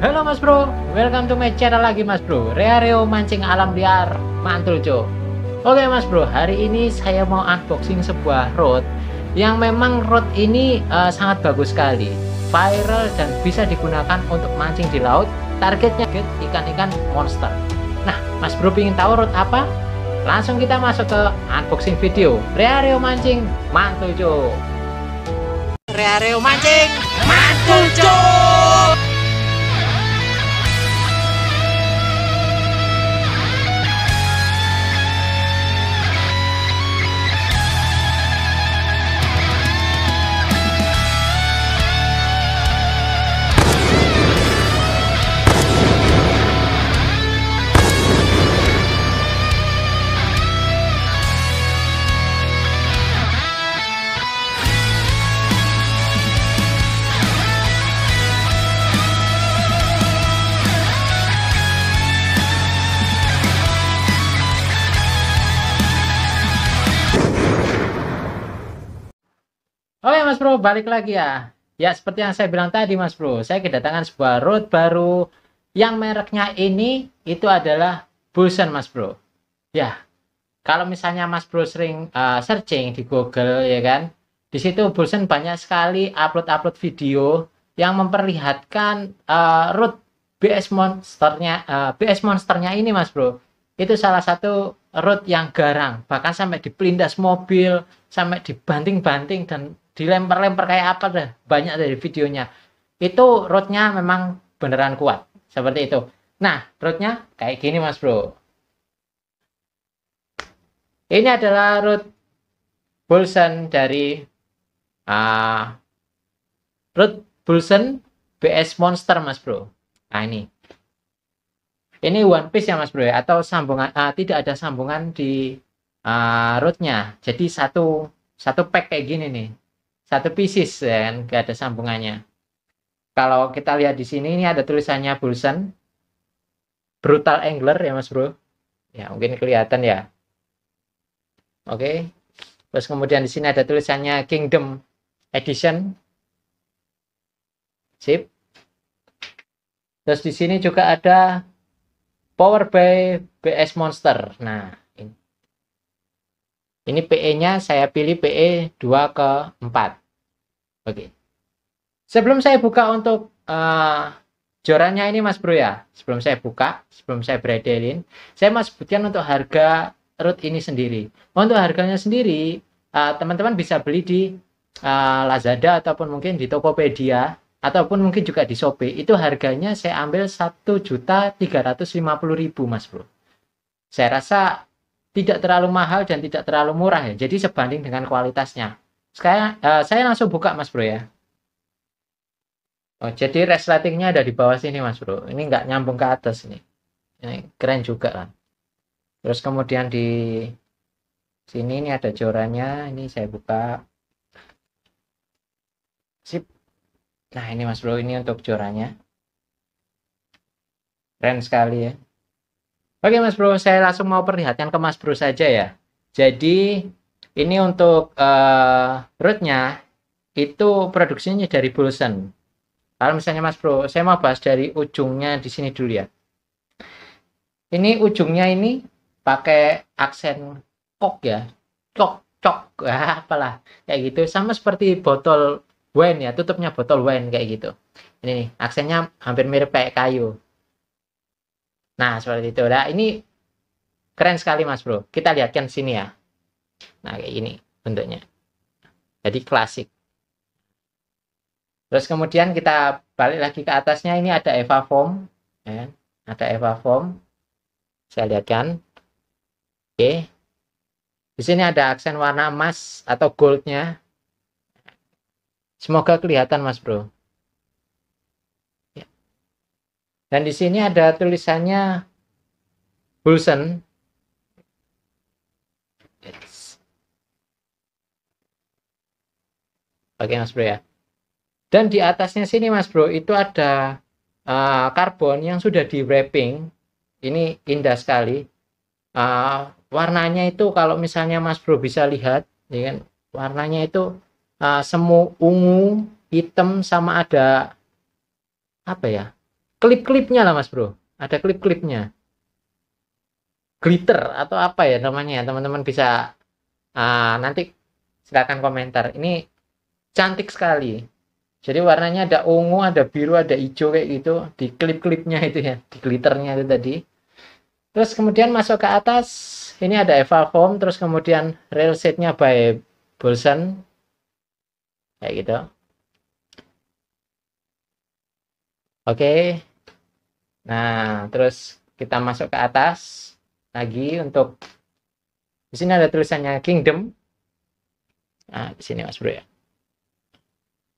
Halo Mas Bro, welcome to my channel lagi Mas Bro. Reo mancing alam liar, mantul co. Oke Mas Bro, hari ini saya mau unboxing sebuah rod yang memang rod ini sangat bagus sekali, viral dan bisa digunakan untuk mancing di laut. Targetnya ikan-ikan monster. Nah Mas Bro ingin tahu rod apa? Langsung kita masuk ke unboxing video. Reo mancing, mantul co. Reo mancing, mantul co. Oke Mas Bro, balik lagi ya. Ya seperti yang saya bilang tadi Mas Bro, saya kedatangan sebuah rod baru yang mereknya ini itu adalah Bulsen Mas Bro. Ya, kalau misalnya Mas Bro sering searching di Google ya kan, di situ Bulsen banyak sekali upload video yang memperlihatkan rod BS Monsternya ini Mas Bro. Itu salah satu rod yang garang, bahkan sampai dipelindas mobil, sampai dibanting-banting dan dilempar-lempar kayak apa dah, banyak dari videonya. Itu rodnya memang beneran kuat seperti itu. Nah rodnya kayak gini Mas Bro, ini adalah rod Bulsen dari rod Bulsen BS Monster Mas Bro. Nah ini one piece ya Mas Bro ya, atau sambungan tidak ada sambungan di rodnya, jadi satu pack kayak gini nih, satu pieces dan gak ada sambungannya. Kalau kita lihat di sini ini ada tulisannya Bulsen Brutal Angler ya Mas Bro ya, mungkin kelihatan ya. Oke, terus kemudian di sini ada tulisannya Kingdom Edition, sip. Terus di sini juga ada Power by BS Monster. Nah ini PE-nya saya pilih PE 2/4. Oke. Sebelum saya buka untuk jorannya ini Mas Bro ya, sebelum saya buka, sebelum saya beredelin, saya mau sebutkan untuk harga rod ini sendiri. Untuk harganya sendiri, teman-teman bisa beli di Lazada ataupun mungkin di Tokopedia ataupun mungkin juga di Shopee. Itu harganya saya ambil 1.350.000 Mas Bro. Saya rasa tidak terlalu mahal dan tidak terlalu murah ya, jadi sebanding dengan kualitasnya. Sekarang saya langsung buka Mas Bro ya. Oh, jadi resletingnya ada di bawah sini Mas Bro, ini nggak nyambung ke atas ini keren juga kan. Terus kemudian di sini ini ada jorannya, ini saya buka, sip. Nah ini Mas Bro, ini untuk jorannya keren sekali ya. Oke Mas Bro, saya langsung mau perlihatkan ke Mas Bro saja ya. Jadi ini untuk rodnya itu produksinya dari Bulsen. Kalau misalnya Mas Bro, saya mau bahas dari ujungnya di sini dulu ya. Ini ujungnya ini pakai aksen kok ya, cok, apalah kayak gitu, sama seperti botol wine ya, tutupnya botol wine kayak gitu. Ini nih, aksennya hampir mirip kayak kayu. Nah seperti itu. Nah ini keren sekali Mas Bro, kita lihatkan sini ya. Nah kayak gini bentuknya, jadi klasik. Terus kemudian kita balik lagi ke atasnya, ini ada Eva Foam ya, ada Eva Foam, saya lihatkan. Oke, di sini ada aksen warna emas atau goldnya, semoga kelihatan Mas Bro. Dan di sini ada tulisannya Bulsen. Oke Mas Bro ya. Dan di atasnya sini Mas Bro itu ada karbon yang sudah di wrapping. Ini indah sekali. Warnanya itu kalau misalnya Mas Bro bisa lihat, ya kan, warnanya itu semu ungu, hitam, sama ada apa ya, klip-klipnya lah Mas Bro. Ada klip-klipnya. Glitter atau apa ya namanya ya, teman-teman bisa nanti silakan komentar. Ini cantik sekali. Jadi warnanya ada ungu, ada biru, ada hijau kayak gitu di klip-klipnya itu ya, di glitternya itu tadi. Terus kemudian masuk ke atas, ini ada Eva Foam, terus kemudian rail set-nya by Bolson kayak gitu. Oke. Nah, terus kita masuk ke atas lagi untuk di sini ada tulisannya Kingdom. Nah, di sini Mas Bro ya.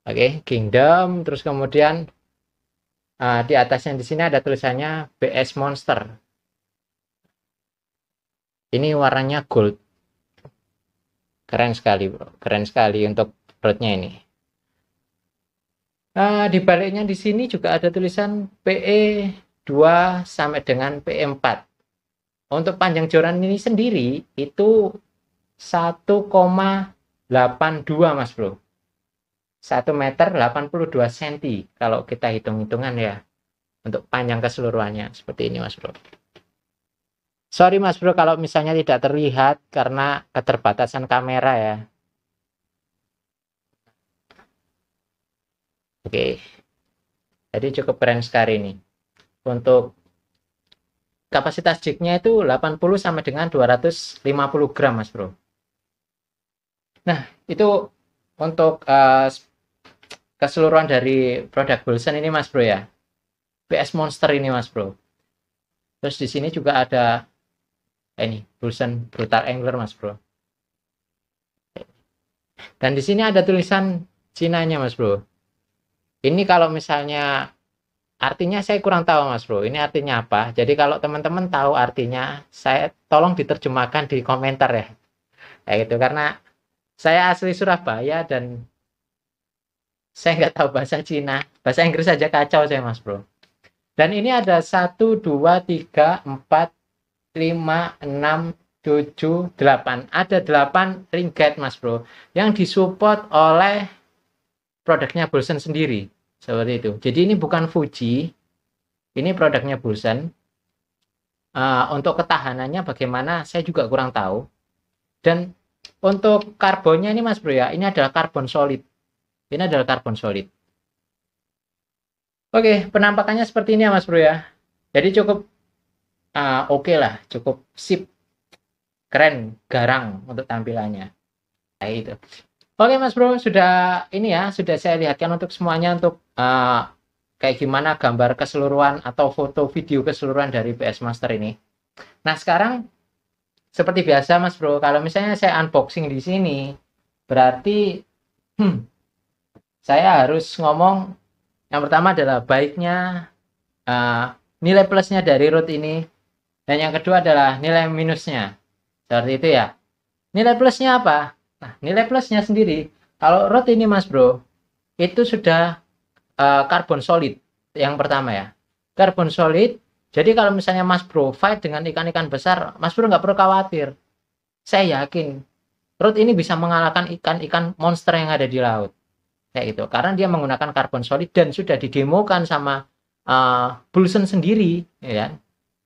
Oke, Kingdom, terus kemudian di atasnya di sini ada tulisannya BS Monster. Ini warnanya gold. Keren sekali, Bro. Keren sekali untuk perutnya ini. Di baliknya di sini juga ada tulisan PE 2 sampai dengan PE4. Untuk panjang joran ini sendiri itu 1,82 Mas Bro. 1 meter 82 cm kalau kita hitung-hitungan ya. Untuk panjang keseluruhannya seperti ini Mas Bro. Sorry Mas Bro kalau misalnya tidak terlihat karena keterbatasan kamera ya. Oke. Jadi cukup keren sekali ini. Untuk kapasitas jignya itu 80 sampai dengan 250 gram Mas Bro. Nah, itu untuk keseluruhan dari produk Bolson ini Mas Bro ya. BS Monster ini Mas Bro. Terus di sini juga ada ini Bolson Brutal Angler Mas Bro. Dan di sini ada tulisan Cinanya Mas Bro. Ini kalau misalnya artinya saya kurang tahu Mas Bro. Ini artinya apa? Jadi kalau teman-teman tahu artinya, saya tolong diterjemahkan di komentar ya. Kayak gitu karena saya asli Surabaya dan saya nggak tahu bahasa Cina. Bahasa Inggris saja kacau saya Mas Bro. Dan ini ada 1, 2, 3, 4, 5, 6, 7, 8. Ada 8 ring guide Mas Bro. Yang disupport oleh produknya Bolson sendiri. Seperti itu. Jadi ini bukan Fuji. Ini produknya Bolson. Untuk ketahanannya bagaimana saya juga kurang tahu. Dan untuk karbonnya ini Mas Bro ya. Ini adalah karbon solid. Ini adalah karbon solid. Oke, penampakannya seperti ini ya Mas Bro ya. Jadi cukup oke lah, cukup sip, keren, garang untuk tampilannya. Kayak itu. Oke Mas Bro, sudah ini ya, sudah saya lihatkan untuk semuanya untuk kayak gimana gambar keseluruhan atau foto video keseluruhan dari BS Monster ini. Nah sekarang seperti biasa Mas Bro, kalau misalnya saya unboxing di sini, berarti saya harus ngomong. Yang pertama adalah baiknya nilai plusnya dari root ini, dan yang kedua adalah nilai minusnya. Seperti itu ya. Nilai plusnya apa? Nah, nilai plusnya sendiri, kalau root ini Mas Bro, itu sudah karbon solid yang pertama ya. Karbon solid, jadi kalau misalnya Mas Bro fight dengan ikan-ikan besar, Mas Bro nggak perlu khawatir. Saya yakin root ini bisa mengalahkan ikan-ikan monster yang ada di laut. Kayak gitu, karena dia menggunakan karbon solid dan sudah didemokan sama Bolson sendiri ya,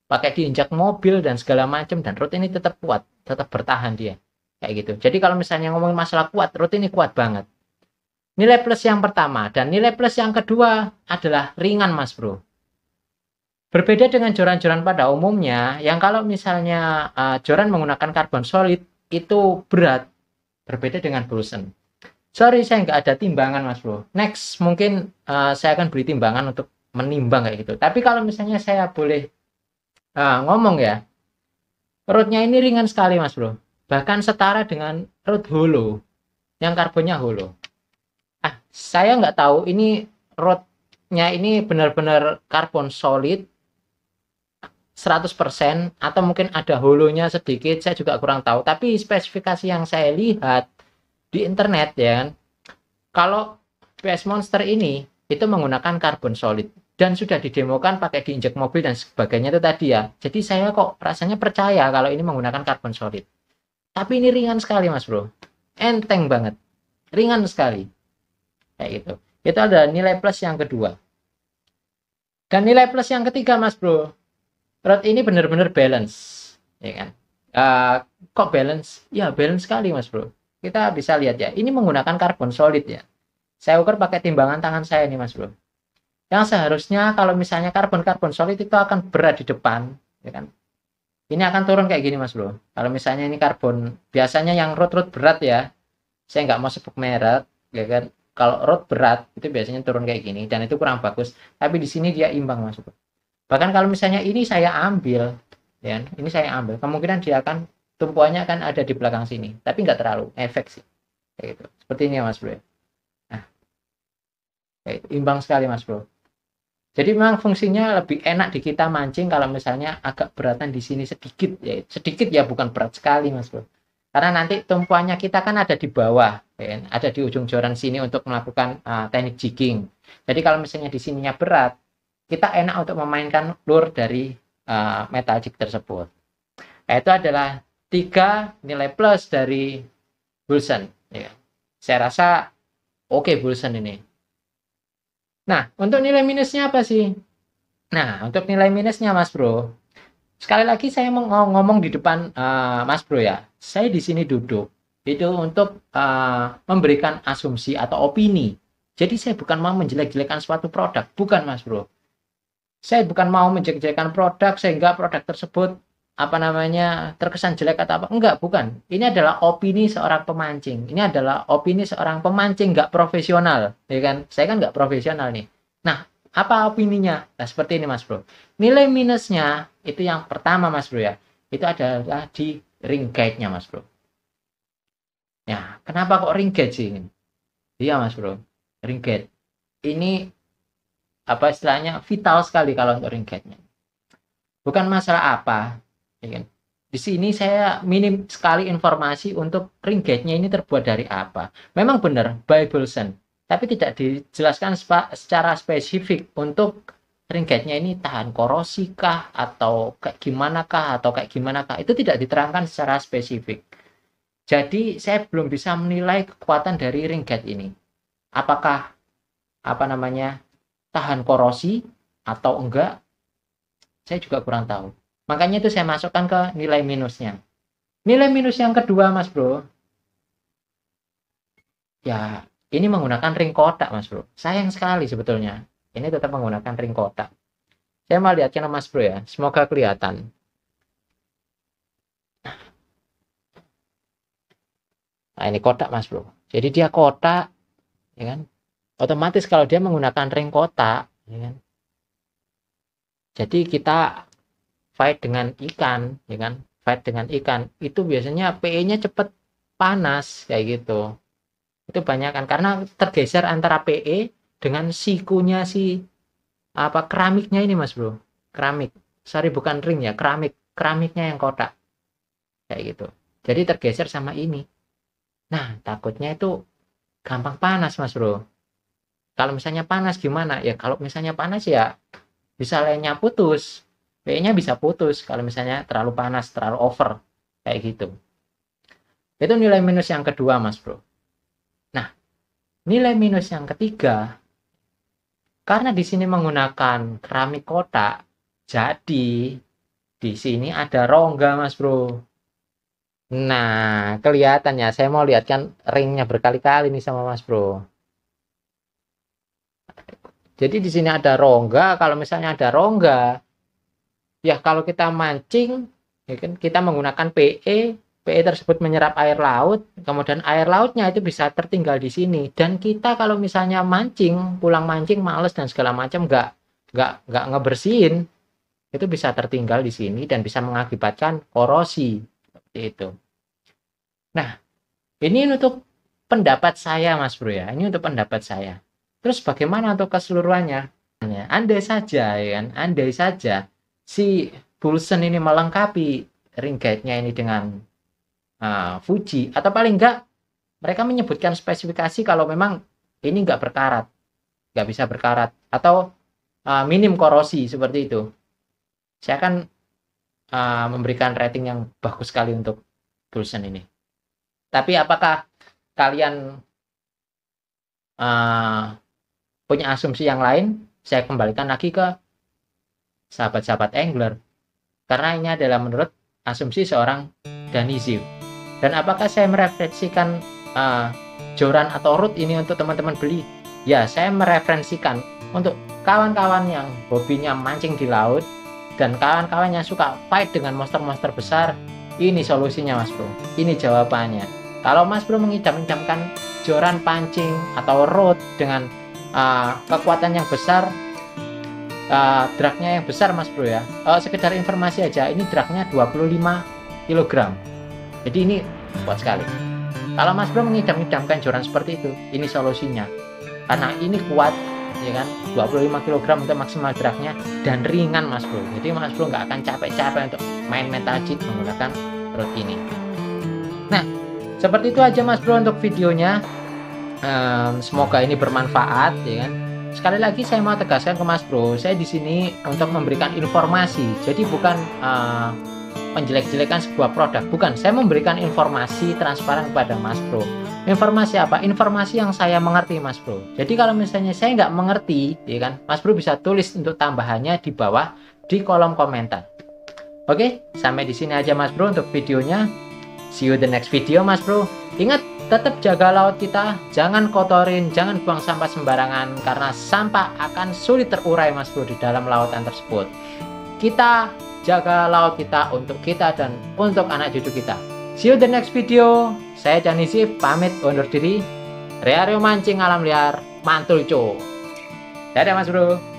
pakai diinjak mobil dan segala macam, dan root ini tetap kuat, tetap bertahan dia kayak gitu. Jadi kalau misalnya ngomongin masalah kuat, root ini kuat banget. Nilai plus yang pertama, dan nilai plus yang kedua adalah ringan Mas Bro. Berbeda dengan joran-joran pada umumnya yang kalau misalnya joran menggunakan karbon solid itu berat, berbeda dengan Bolson. Sorry, saya nggak ada timbangan Mas Bro. Next, mungkin saya akan beli timbangan untuk menimbang kayak gitu. Tapi kalau misalnya saya boleh ngomong ya, rootnya ini ringan sekali Mas Bro. Bahkan setara dengan root holo, yang karbonnya holo. Saya nggak tahu ini rootnya ini benar-benar karbon solid 100% atau mungkin ada holonya sedikit, saya juga kurang tahu. Tapi spesifikasi yang saya lihat di internet ya kan, kalau BS Monster ini itu menggunakan karbon solid dan sudah didemokan pakai diinjek mobil dan sebagainya itu tadi ya. Jadi saya kok rasanya percaya kalau ini menggunakan karbon solid. Tapi ini ringan sekali Mas Bro, enteng banget, ringan sekali kayak gitu. Itu ada nilai plus yang kedua. Dan nilai plus yang ketiga, Mas Bro, rod ini benar-benar balance, ya kan? Kok balance? Ya balance sekali, Mas Bro. Kita bisa lihat ya, ini menggunakan karbon solid ya. Saya ukur pakai timbangan tangan saya nih, Mas Bro. Yang seharusnya kalau misalnya karbon solid itu akan berat di depan, ya kan? Ini akan turun kayak gini, Mas Bro. Kalau misalnya ini karbon, biasanya yang rod berat ya, saya nggak mau sebut merek, ya kan? Kalau rod berat itu biasanya turun kayak gini dan itu kurang bagus. Tapi di sini dia imbang, Mas Bro. Bahkan kalau misalnya ini saya ambil, ya, ini saya ambil, kemungkinan dia akan tumpuannya akan ada di belakang sini, tapi nggak terlalu efek sih, kayak gitu. Seperti ini ya, Mas Bro. Nah, kayak itu. Imbang sekali, Mas Bro. Jadi memang fungsinya lebih enak di kita mancing kalau misalnya agak beratan di sini sedikit ya bukan berat sekali, Mas Bro. Karena nanti tumpuannya kita kan ada di bawah, ya, ada di ujung joran sini untuk melakukan teknik jigging. Jadi kalau misalnya di sininya berat, kita enak untuk memainkan lure dari metal jig tersebut. Nah, itu adalah 3 nilai plus dari Bulsen. Ya. Saya rasa oke Bulsen ini. Nah, untuk nilai minusnya apa sih? Nah, untuk nilai minusnya, Mas Bro, sekali lagi saya mau ngomong di depan Mas Bro ya. Saya di sini duduk itu untuk memberikan asumsi atau opini. Jadi saya bukan mau menjelek-jelekan suatu produk, bukan, Mas Bro. Saya bukan mau menjelek-jelekan produk sehingga produk tersebut apa namanya terkesan jelek atau apa. Enggak, bukan. Ini adalah opini seorang pemancing. Ini adalah opini seorang pemancing nggak profesional, ya kan? Saya kan nggak profesional nih. Nah, apa opininya? Nah, seperti ini, Mas Bro. Nilai minusnya itu yang pertama, Mas Bro ya. Itu adalah di ring guide-nya, Mas Bro. Ya, kenapa kok ring guide sih? Iya, Mas Bro. Ring guide. Ini apa istilahnya vital sekali kalau untuk ring guide-nya. Bukan masalah apa, ya kan? Di sini saya minim sekali informasi untuk ring guide-nya ini terbuat dari apa. Memang benar, by Bulsen, tapi tidak dijelaskan secara spesifik untuk ring guide-nya ini tahan korosi kah, atau kayak gimana kah, atau kayak gimana kah. Itu tidak diterangkan secara spesifik. Jadi saya belum bisa menilai kekuatan dari ring guide ini. Apakah apa namanya tahan korosi atau enggak, saya juga kurang tahu. Makanya itu saya masukkan ke nilai minusnya. Nilai minus yang kedua, Mas Bro, ya ini menggunakan ring kotak, Mas Bro. Sayang sekali sebetulnya. Ini tetap menggunakan ring kotak. Saya mau lihatkan Mas Bro ya. Semoga kelihatan. Nah, ini kotak, Mas Bro. Jadi dia kotak, ya kan? Otomatis kalau dia menggunakan ring kotak, ya kan? Jadi kita fight dengan ikan, ya kan? Fight dengan ikan itu biasanya PE-nya cepet panas kayak gitu. Itu banyak kan karena tergeser antara PE dengan sikunya si apa keramiknya ini, Mas Bro. Keramik. Sorry, bukan ring ya, keramiknya yang kotak. Kayak gitu. Jadi tergeser sama ini. Nah, takutnya itu gampang panas, Mas Bro. Kalau misalnya panas gimana? Ya kalau misalnya panas ya bisa lainnya putus. PE-nya bisa putus kalau misalnya terlalu panas, terlalu over. Kayak gitu. Itu nilai minus yang kedua, Mas Bro. Nah, nilai minus yang ketiga, karena di sini menggunakan keramik kotak, jadi di sini ada rongga, Mas Bro. Nah, kelihatannya saya mau lihatkan ringnya berkali-kali nih sama Mas Bro. Jadi di sini ada rongga. Kalau misalnya ada rongga, ya kalau kita mancing, ya kan kita menggunakan PE tersebut menyerap air laut, kemudian air lautnya itu bisa tertinggal di sini. Dan kita kalau misalnya mancing, pulang mancing males dan segala macam, nggak ngebersihin, itu bisa tertinggal di sini dan bisa mengakibatkan korosi seperti itu. Nah, ini untuk pendapat saya, Mas Bro ya. Ini untuk pendapat saya. Terus bagaimana untuk keseluruhannya? Andai saja, ya kan? Andai saja si Bulsen ini melengkapi ring guide-nya ini dengan Fuji, atau paling enggak mereka menyebutkan spesifikasi kalau memang ini enggak berkarat, enggak bisa berkarat, atau minim korosi seperti itu. Saya akan memberikan rating yang bagus sekali untuk Bulsen ini. Tapi apakah kalian punya asumsi yang lain? Saya kembalikan lagi ke sahabat-sahabat angler, karena ini adalah menurut asumsi seorang Danizif. Dan apakah saya merefleksikan joran atau rod ini untuk teman-teman beli? Ya, saya mereferensikan untuk kawan-kawan yang hobinya mancing di laut dan kawan-kawan yang suka fight dengan monster-monster besar. Ini solusinya Mas Bro, ini jawabannya. Kalau Mas Bro mengidam-idamkan joran pancing atau rod dengan kekuatan yang besar, dragnya yang besar Mas Bro ya, sekedar informasi aja, ini dragnya 25 kg, jadi ini kuat sekali. Kalau Mas Bro mengidam-idamkan joran seperti itu, ini solusinya, karena ini kuat ya kan, 25 kg untuk maksimal dragnya dan ringan Mas Bro. Jadi Mas Bro nggak akan capek-capek untuk main mental cheat menggunakan rod ini. Nah, seperti itu aja Mas Bro untuk videonya. Semoga ini bermanfaat ya kan. Sekali lagi saya mau tegaskan ke Mas Bro, saya di sini untuk memberikan informasi. Jadi bukan menjelek-jelekan sebuah produk, bukan. Saya memberikan informasi transparan kepada Mas Bro. Informasi apa? Informasi yang saya mengerti Mas Bro. Jadi kalau misalnya saya nggak mengerti, ya kan, Mas Bro bisa tulis untuk tambahannya di bawah di kolom komentar. Oke, sampai di sini aja Mas Bro untuk videonya. See you the next video Mas Bro. Ingat, tetap jaga laut kita, jangan kotorin, jangan buang sampah sembarangan, karena sampah akan sulit terurai Mas Bro di dalam lautan tersebut. Kita jaga laut kita untuk kita dan untuk anak cucu kita. See you the next video. Saya Danizif pamit undur diri. Reario mancing alam liar, mantul co. Dadah Mas Bro.